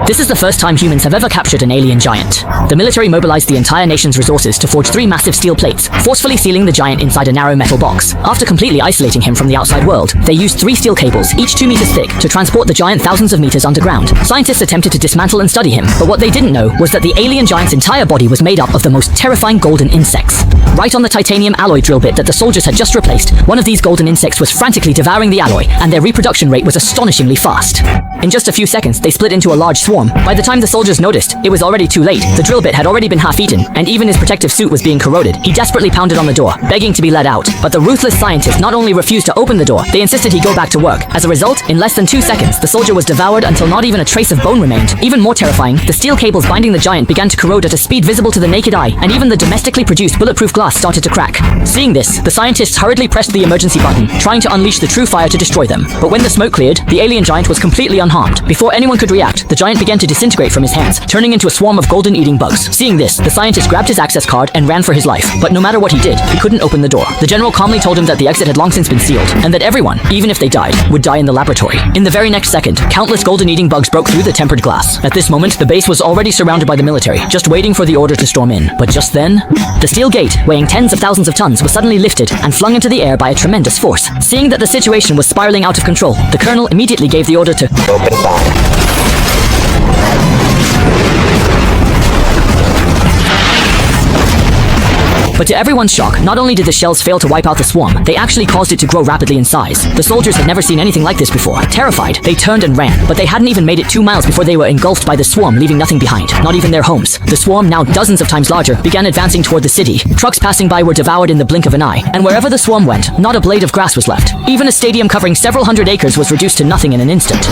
This is the first time humans have ever captured an alien giant. The military mobilized the entire nation's resources to forge 3 massive steel plates, forcefully sealing the giant inside a narrow metal box. After completely isolating him from the outside world, they used 3 steel cables, each 2 meters thick, to transport the giant thousands of meters underground. Scientists attempted to dismantle and study him, but what they didn't know was that the alien giant's entire body was made up of the most terrifying golden insects. Right on the titanium alloy drill bit that the soldiers had just replaced, one of these golden insects was frantically devouring the alloy, and their reproduction rate was astonishingly fast. In just a few seconds, they split into a large swarm. By the time the soldiers noticed, it was already too late. The drill bit had already been half-eaten, and even his protective suit was being corroded. He desperately pounded on the door, begging to be let out. But the ruthless scientist not only refused to open the door, they insisted he go back to work. As a result, in less than 2 seconds, the soldier was devoured until not even a trace of bone remained. Even more terrifying, the steel cables binding the giant began to corrode at a speed visible to the naked eye, and even the domestically produced bulletproof glass started to crack. Seeing this, the scientists hurriedly pressed the emergency button, trying to unleash the true fire to destroy them. But when the smoke cleared, the alien giant was completely unharmed. Before anyone could react, the giant began to disintegrate from his hands, turning into a swarm of golden eating bugs. Seeing this, the scientist grabbed his access card and ran for his life. But no matter what he did, he couldn't open the door. The general calmly told him that the exit had long since been sealed, and that everyone, even if they died, would die in the laboratory. In the very next second, countless golden eating bugs broke through the tempered glass. At this moment, the base was already surrounded by the military, just waiting for the order to storm in. But just then, the steel gate, weighing tens of thousands of tons, was suddenly lifted and flung into the air by a tremendous force. Seeing that the situation was spiraling out of control, the colonel immediately gave the order to open fire. But to everyone's shock, not only did the shells fail to wipe out the swarm, they actually caused it to grow rapidly in size. The soldiers had never seen anything like this before. Terrified, they turned and ran, but they hadn't even made it 2 miles before they were engulfed by the swarm, leaving nothing behind, not even their homes. The swarm, now dozens of times larger, began advancing toward the city. Trucks passing by were devoured in the blink of an eye, and wherever the swarm went, not a blade of grass was left. Even a stadium covering several hundred acres was reduced to nothing in an instant.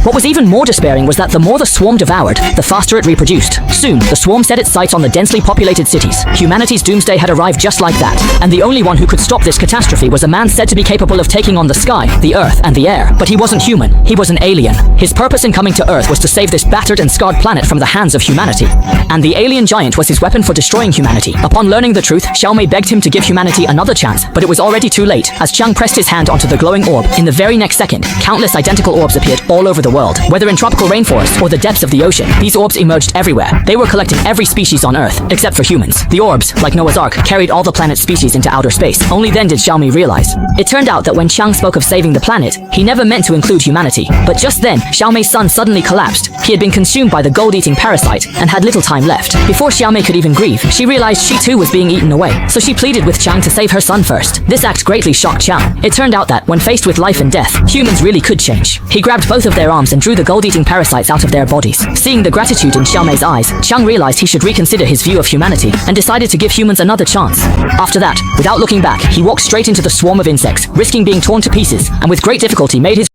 What was even more despairing was that the more the swarm devoured, the faster it reproduced. Soon, the swarm set its sights on the densely populated cities. Humanity's doomsday had arrived just like that, and the only one who could stop this catastrophe was a man said to be capable of taking on the sky, the earth, and the air. But he wasn't human, he was an alien. His purpose in coming to Earth was to save this battered and scarred planet from the hands of humanity. And the alien giant was his weapon for destroying humanity. Upon learning the truth, Xiaomei begged him to give humanity another chance, but it was already too late. As Chiang pressed his hand onto the glowing orb, in the very next second, countless identical orbs appeared all over the world. Whether in tropical rainforests or the depths of the ocean, these orbs emerged everywhere. They were collecting every species on Earth, except for humans. The orbs, like Noah's Ark, carried all the planet's species into outer space. Only then did Xiaomei realize. It turned out that when Chiang spoke of saving the planet, he never meant to include humanity. But just then, Xiaomei's sun suddenly collapsed. He had been consumed by the gold-eating parasite and had little time left. Before Xiaomei could even grieve, she realized she too was being eaten away. So she pleaded with Chiang to save her son first. This act greatly shocked Chiang. It turned out that, when faced with life and death, humans really could change. He grabbed both of their arms and drew the gold-eating parasites out of their bodies. Seeing the gratitude in Xiaomei's eyes, Chiang realized he should reconsider his view of humanity and decided to give humans another chance. After that, without looking back, he walked straight into the swarm of insects, risking being torn to pieces, and with great difficulty made his